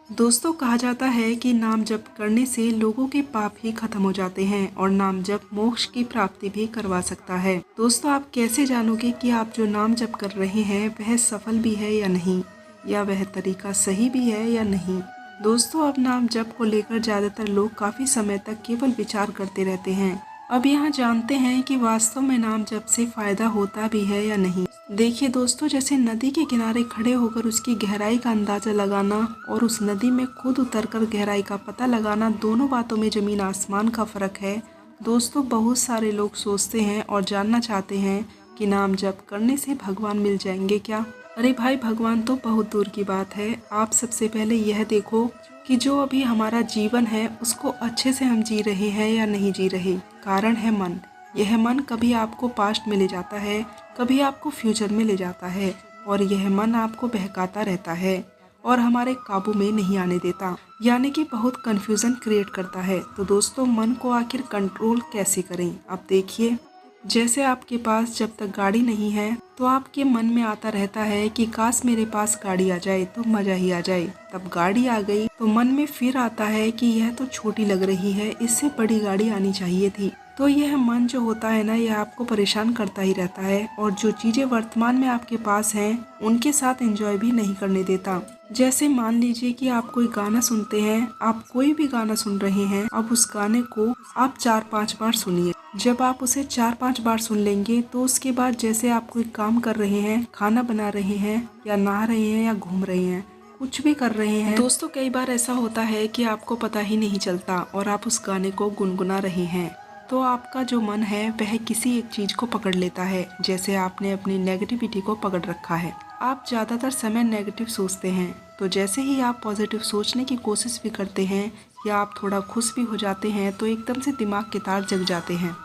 दोस्तों कहा जाता है कि नाम जप करने से लोगों के पाप ही खत्म हो जाते हैं और नाम जप मोक्ष की प्राप्ति भी करवा सकता है। दोस्तों आप कैसे जानोगे कि आप जो नाम जप कर रहे हैं वह सफल भी है या नहीं, या वह तरीका सही भी है या नहीं। दोस्तों अब नाम जप को लेकर ज्यादातर लोग काफी समय तक केवल विचार करते रहते हैं। अब यहाँ जानते हैं कि वास्तव में नाम जप से फायदा होता भी है या नहीं। देखिए दोस्तों, जैसे नदी के किनारे खड़े होकर उसकी गहराई का अंदाजा लगाना और उस नदी में खुद उतरकर गहराई का पता लगाना, दोनों बातों में जमीन आसमान का फर्क है। दोस्तों बहुत सारे लोग सोचते हैं और जानना चाहते हैं कि नाम जप करने से भगवान मिल जाएंगे क्या। अरे भाई, भगवान तो बहुत दूर की बात है। आप सबसे पहले यह देखो कि जो अभी हमारा जीवन है उसको अच्छे से हम जी रहे हैं या नहीं जी रहे। कारण है मन। यह मन कभी आपको पास्ट में ले जाता है, कभी आपको फ्यूचर में ले जाता है और यह मन आपको बहकाता रहता है और हमारे काबू में नहीं आने देता, यानी कि बहुत कंफ्यूजन क्रिएट करता है। तो दोस्तों मन को आखिर कंट्रोल कैसे करें। अब देखिए, जैसे आपके पास जब तक गाड़ी नहीं है तो आपके मन में आता रहता है कि काश मेरे पास गाड़ी आ जाए तो मजा ही आ जाए। तब गाड़ी आ गई तो मन में फिर आता है कि यह तो छोटी लग रही है, इससे बड़ी गाड़ी आनी चाहिए थी। तो यह मन जो होता है ना, यह आपको परेशान करता ही रहता है और जो चीजें वर्तमान में आपके पास हैं उनके साथ एंजॉय भी नहीं करने देता। जैसे मान लीजिए कि आप कोई गाना सुनते हैं, आप कोई भी गाना सुन रहे हैं, अब उस गाने को आप 4-5 बार सुनिए। जब आप उसे 4-5 बार सुन लेंगे तो उसके बाद जैसे आप कोई काम कर रहे हैं, खाना बना रहे हैं या नहा रहे हैं या घूम रहे हैं, कुछ भी कर रहे हैं, दोस्तों कई बार ऐसा होता है कि आपको पता ही नहीं चलता और आप उस गाने को गुनगुना रहे हैं। तो आपका जो मन है वह किसी एक चीज को पकड़ लेता है। जैसे आपने अपनी नेगेटिविटी को पकड़ रखा है, आप ज्यादातर समय नेगेटिव सोचते हैं। तो जैसे ही आप पॉजिटिव सोचने की कोशिश भी करते हैं या आप थोड़ा खुश भी हो जाते हैं तो एकदम से दिमाग के तार जग जाते हैं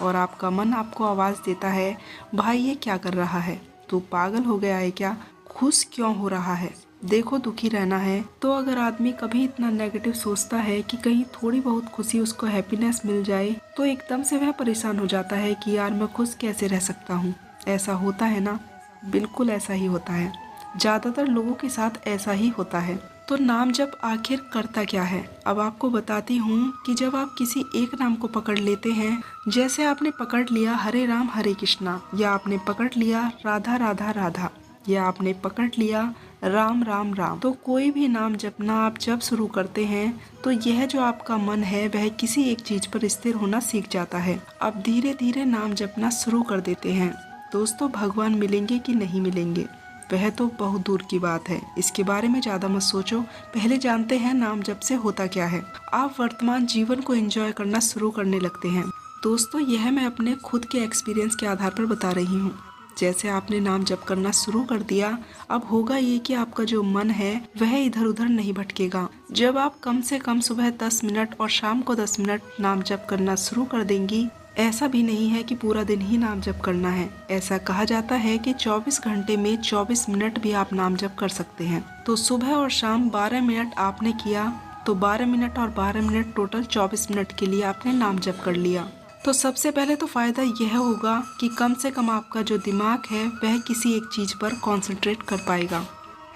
और आपका मन आपको आवाज देता है, भाई ये क्या कर रहा है, तू पागल हो गया है क्या, खुश क्यों हो रहा है, देखो दुखी रहना है। तो अगर आदमी कभी इतना नेगेटिव सोचता है कि कहीं थोड़ी बहुत खुशी उसको हैप्पीनेस मिल जाए तो एकदम से वह परेशान हो जाता है कि यार मैं खुश कैसे रह सकता हूँ। ऐसा होता है ना, बिल्कुल ऐसा ही होता है। ज्यादातर लोगों के साथ ऐसा ही होता है। तो नाम जप आखिर करता क्या है, अब आपको बताती हूँ कि जब आप किसी एक नाम को पकड़ लेते हैं, जैसे आपने पकड़ लिया हरे राम हरे कृष्णा, या आपने पकड़ लिया राधा राधा राधा, या आपने पकड़ लिया राम राम राम, तो कोई भी नाम जपना आप जब शुरू करते हैं तो यह जो आपका मन है वह किसी एक चीज पर स्थिर होना सीख जाता है। अब धीरे धीरे नाम जपना शुरू कर देते हैं। दोस्तों भगवान मिलेंगे कि नहीं मिलेंगे वह तो बहुत दूर की बात है, इसके बारे में ज्यादा मत सोचो। पहले जानते हैं नाम जप से होता क्या है। आप वर्तमान जीवन को एंजॉय करना शुरू करने लगते हैं। दोस्तों यह मैं अपने खुद के एक्सपीरियंस के आधार पर बता रही हूँ। जैसे आपने नाम जप करना शुरू कर दिया, अब होगा ये कि आपका जो मन है वह इधर उधर नहीं भटकेगा। जब आप कम से कम सुबह 10 मिनट और शाम को 10 मिनट नाम जप करना शुरू कर देंगी, ऐसा भी नहीं है कि पूरा दिन ही नाम जप करना है। ऐसा कहा जाता है कि 24 घंटे में 24 मिनट भी आप नाम जप कर सकते हैं। तो सुबह और शाम 12 मिनट आपने किया तो 12 मिनट और 12 मिनट टोटल 24 मिनट के लिए आपने नाम जप कर लिया। तो सबसे पहले तो फायदा यह होगा कि कम से कम आपका जो दिमाग है वह किसी एक चीज पर कंसंट्रेट कर पाएगा।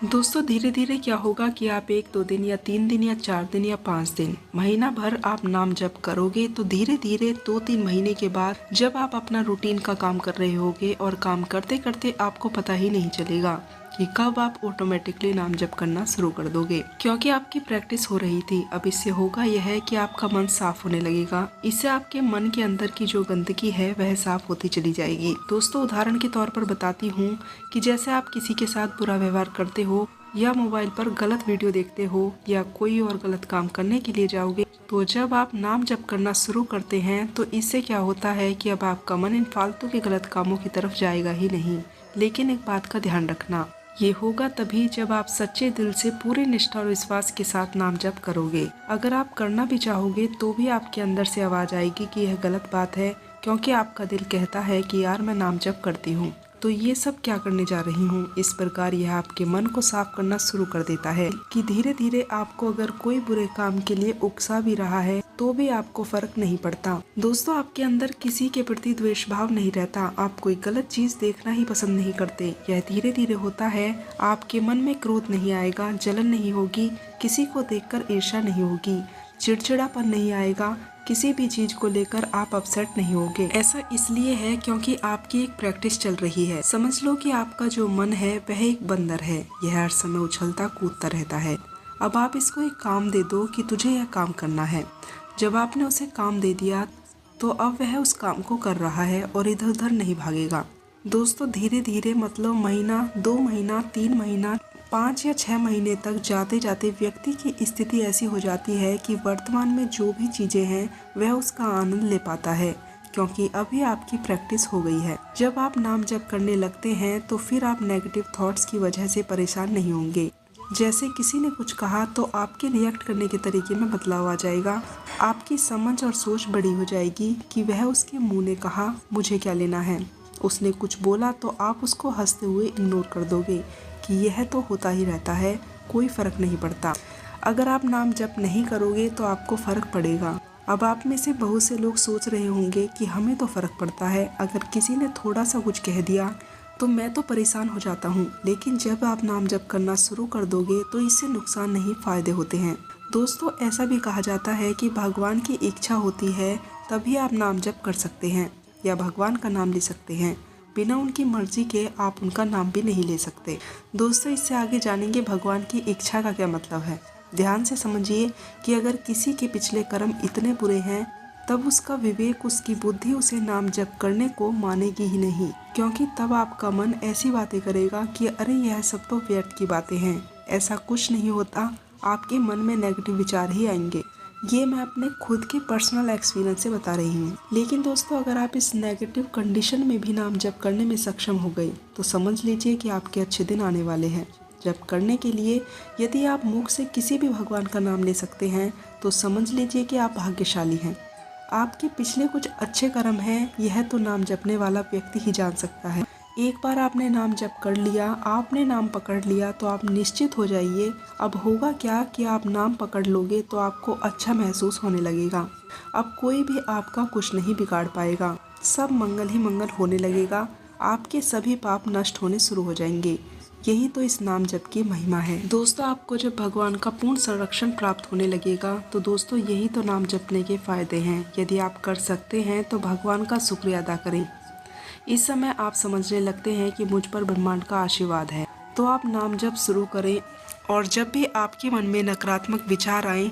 दोस्तों धीरे धीरे क्या होगा कि आप 1-2 दिन या 3 दिन या 4 दिन या 5 दिन, महीना भर आप नाम जप करोगे तो धीरे धीरे 2-3 महीने के बाद जब आप अपना रूटीन का काम कर रहे होगे और काम करते करते आपको पता ही नहीं चलेगा कि कब आप ऑटोमेटिकली नाम जप करना शुरू कर दोगे, क्योंकि आपकी प्रैक्टिस हो रही थी। अब इससे होगा यह है कि आपका मन साफ होने लगेगा। इससे आपके मन के अंदर की जो गंदगी है वह साफ होती चली जाएगी। दोस्तों उदाहरण के तौर पर बताती हूँ कि जैसे आप किसी के साथ बुरा व्यवहार करते हो या मोबाइल पर गलत वीडियो देखते हो या कोई और गलत काम करने के लिए जाओगे, तो जब आप नाम जप करना शुरू करते हैं तो इससे क्या होता है कि अब आपका मन इन फालतू के गलत कामों की तरफ जाएगा ही नहीं। लेकिन एक बात का ध्यान रखना, ये होगा तभी जब आप सच्चे दिल से पूरी निष्ठा और विश्वास के साथ नाम जप करोगे। अगर आप करना भी चाहोगे तो भी आपके अंदर से आवाज आएगी कि यह गलत बात है, क्योंकि आपका दिल कहता है कि यार मैं नाम जप करती हूँ। तो ये सब क्या करने जा रही हूँ। इस प्रकार यह आपके मन को साफ करना शुरू कर देता है कि धीरे धीरे आपको अगर कोई बुरे काम के लिए उकसा भी रहा है तो भी आपको फर्क नहीं पड़ता। दोस्तों, आपके अंदर किसी के प्रति द्वेष भाव नहीं रहता। आप कोई गलत चीज देखना ही पसंद नहीं करते। यह धीरे धीरे होता है। आपके मन में क्रोध नहीं आएगा, जलन नहीं होगी, किसी को देखकर ईर्ष्या नहीं होगी, चिड़चिड़ापन नहीं आएगा, किसी भी चीज को लेकर आप अपसेट नहीं होगे। ऐसा इसलिए है क्योंकि आपकी एक प्रैक्टिस चल रही है। समझ लो कि आपका जो मन है वह एक बंदर है। यह हर समय उछलता कूदता रहता है। अब आप इसको एक काम दे दो कि तुझे यह काम करना है। जब आपने उसे काम दे दिया तो अब वह उस काम को कर रहा है और इधर उधर नहीं भागेगा। दोस्तों, धीरे धीरे मतलब महीना, 2 महीना, 3 महीना, 5 या 6 महीने तक जाते जाते व्यक्ति की स्थिति ऐसी हो जाती है कि वर्तमान में जो भी चीजें हैं वह उसका आनंद ले पाता है, क्योंकि अभी आपकी प्रैक्टिस हो गई है। जब आप नाम जप करने लगते हैं तो फिर आप नेगेटिव थॉट्स की वजह से परेशान नहीं होंगे। जैसे किसी ने कुछ कहा तो आपके रिएक्ट करने के तरीके में बदलाव आ जाएगा। आपकी समझ और सोच बड़ी हो जाएगी कि वह उसके मुंह ने कहा, मुझे क्या लेना है। उसने कुछ बोला तो आप उसको हंसते हुए इग्नोर कर दोगे कि यह तो होता ही रहता है, कोई फर्क नहीं पड़ता। अगर आप नाम जप नहीं करोगे तो आपको फर्क पड़ेगा। अब आप में से बहुत से लोग सोच रहे होंगे कि हमें तो फर्क पड़ता है, अगर किसी ने थोड़ा सा कुछ कह दिया तो मैं तो परेशान हो जाता हूँ। लेकिन जब आप नाम जप करना शुरू कर दोगे तो इससे नुकसान नहीं, फायदे होते हैं। दोस्तों, ऐसा भी कहा जाता है कि भगवान की इच्छा होती है तभी आप नाम जप कर सकते हैं या भगवान का नाम ले सकते हैं। बिना उनकी मर्जी के आप उनका नाम भी नहीं ले सकते। दोस्तों, इससे आगे जानेंगे भगवान की इच्छा का क्या मतलब है। ध्यान से समझिए कि अगर किसी के पिछले कर्म इतने बुरे हैं तब उसका विवेक, उसकी बुद्धि उसे नाम जप करने को मानेगी ही नहीं, क्योंकि तब आपका मन ऐसी बातें करेगा कि अरे यह सब तो व्यर्थ की बातें हैं, ऐसा कुछ नहीं होता। आपके मन में नेगेटिव विचार ही आएंगे। ये मैं अपने खुद के पर्सनल एक्सपीरियंस से बता रही हूँ। लेकिन दोस्तों, अगर आप इस नेगेटिव कंडीशन में भी नाम जप करने में सक्षम हो गए तो समझ लीजिए कि आपके अच्छे दिन आने वाले हैं। जप करने के लिए यदि आप मुख से किसी भी भगवान का नाम ले सकते हैं तो समझ लीजिए कि आप भाग्यशाली हैं। आपके पिछले कुछ अच्छे कर्म हैं, यह तो नाम जपने वाला व्यक्ति ही जान सकता है। एक बार आपने नाम जप कर लिया, आपने नाम पकड़ लिया तो आप निश्चित हो जाइए। अब होगा क्या कि आप नाम पकड़ लोगे तो आपको अच्छा महसूस होने लगेगा। अब कोई भी आपका कुछ नहीं बिगाड़ पाएगा, सब मंगल ही मंगल होने लगेगा। आपके सभी पाप नष्ट होने शुरू हो जाएंगे। यही तो इस नाम जप की महिमा है। दोस्तों, आपको जब भगवान का पूर्ण संरक्षण प्राप्त होने लगेगा तो दोस्तों यही तो नाम जपने के फायदे हैं। यदि आप कर सकते हैं तो भगवान का शुक्रिया अदा करें। इस समय आप समझने लगते हैं कि मुझ पर ब्रह्मांड का आशीर्वाद है, तो आप नाम जप शुरू करें। और जब भी आपके मन में नकारात्मक विचार आए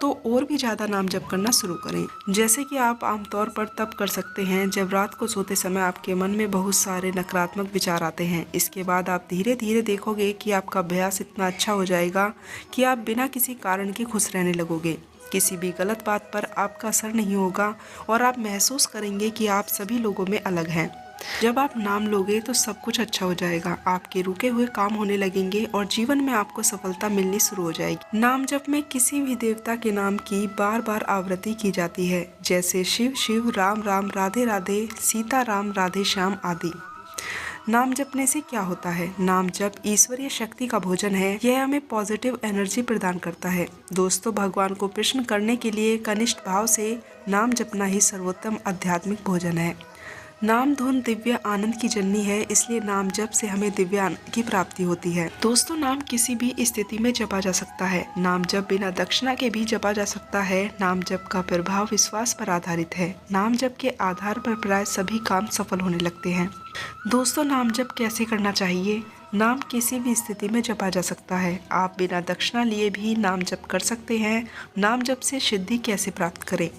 तो और भी ज़्यादा नाम जप करना शुरू करें। जैसे कि आप आमतौर पर तब कर सकते हैं जब रात को सोते समय आपके मन में बहुत सारे नकारात्मक विचार आते हैं। इसके बाद आप धीरे धीरे देखोगे कि आपका अभ्यास इतना अच्छा हो जाएगा कि आप बिना किसी कारण के खुश रहने लगोगे। किसी भी गलत बात पर आपका असर नहीं होगा और आप महसूस करेंगे कि आप सभी लोगों में अलग हैं। जब आप नाम लोगे तो सब कुछ अच्छा हो जाएगा। आपके रुके हुए काम होने लगेंगे और जीवन में आपको सफलता मिलनी शुरू हो जाएगी। नाम जप में किसी भी देवता के नाम की बार बार आवृत्ति की जाती है, जैसे शिव शिव, राम राम, राधे राधे, सीता राम, राधे श्याम आदि। नाम जपने से क्या होता है? नाम जप ईश्वरीय शक्ति का भोजन है। यह हमें पॉजिटिव एनर्जी प्रदान करता है। दोस्तों, भगवान को प्रसन्न करने के लिए कनिष्ठ भाव से नाम जपना ही सर्वोत्तम आध्यात्मिक भोजन है। नाम धुन दिव्य आनंद की जननी है, इसलिए नाम जप से हमें दिव्य आनंद की प्राप्ति होती है। दोस्तों, नाम किसी भी स्थिति में जपा जा सकता है। नाम जप बिना दक्षिणा के भी जपा जा सकता है। नाम जप का प्रभाव विश्वास पर आधारित है। नाम जप के आधार पर प्राय सभी काम सफल होने लगते हैं। दोस्तों, नाम जप कैसे करना चाहिए? नाम किसी भी स्थिति में जपा जा सकता है। आप बिना दक्षिणा लिए भी नाम जप कर सकते हैं। नाम जप से सिद्धि कैसे प्राप्त करें?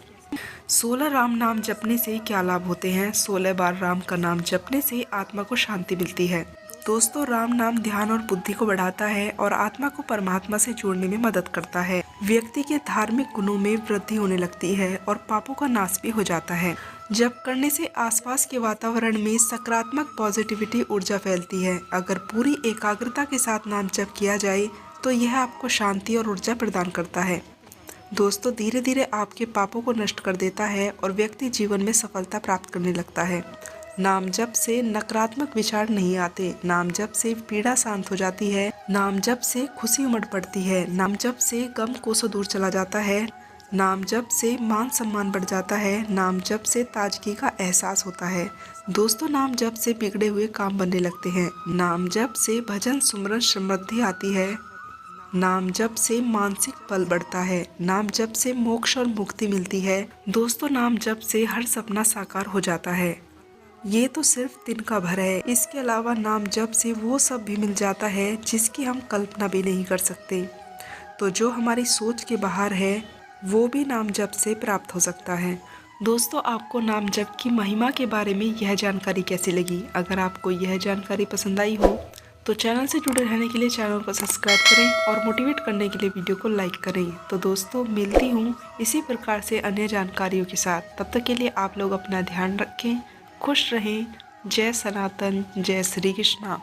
16 राम नाम जपने से क्या लाभ होते हैं? 16 बार राम का नाम जपने से आत्मा को शांति मिलती है। दोस्तों, राम नाम ध्यान और बुद्धि को बढ़ाता है और आत्मा को परमात्मा से जोड़ने में मदद करता है। व्यक्ति के धार्मिक गुणों में वृद्धि होने लगती है और पापों का नाश भी हो जाता है। जप करने से आसपास के वातावरण में सकारात्मक पॉजिटिविटी ऊर्जा फैलती है। अगर पूरी एकाग्रता के साथ नाम जप किया जाए तो यह आपको शांति और ऊर्जा प्रदान करता है। दोस्तों, धीरे धीरे आपके पापों को नष्ट कर देता है और व्यक्ति जीवन में सफलता प्राप्त करने लगता है। नाम जप से नकारात्मक विचार नहीं आते। नाम जप से पीड़ा शांत हो जाती है। नाम जप से खुशी उमड़ पड़ती है। नाम जप से गम कोसों दूर चला जाता है। नाम जप से मान सम्मान बढ़ जाता है। नाम जप से ताजगी का एहसास होता है। दोस्तों, नाम जप से बिगड़े हुए काम बनने लगते हैं। नाम जप से भजन सुमरन समृद्धि आती है। नाम जप से मानसिक बल बढ़ता है। नाम जप से मोक्ष और मुक्ति मिलती है। दोस्तों, नाम जप से हर सपना साकार हो जाता है। ये तो सिर्फ दिन का भर है। इसके अलावा नाम जप से वो सब भी मिल जाता है जिसकी हम कल्पना भी नहीं कर सकते। तो जो हमारी सोच के बाहर है वो भी नाम जप से प्राप्त हो सकता है। दोस्तों, आपको नाम जप की महिमा के बारे में यह जानकारी कैसी लगी? अगर आपको यह जानकारी पसंद आई हो तो चैनल से जुड़े रहने के लिए चैनल को सब्सक्राइब करें और मोटिवेट करने के लिए वीडियो को लाइक करें। तो दोस्तों, मिलती हूँ इसी प्रकार से अन्य जानकारियों के साथ। तब तक के लिए आप लोग अपना ध्यान रखें, खुश रहें। जय सनातन, जय श्री कृष्णा।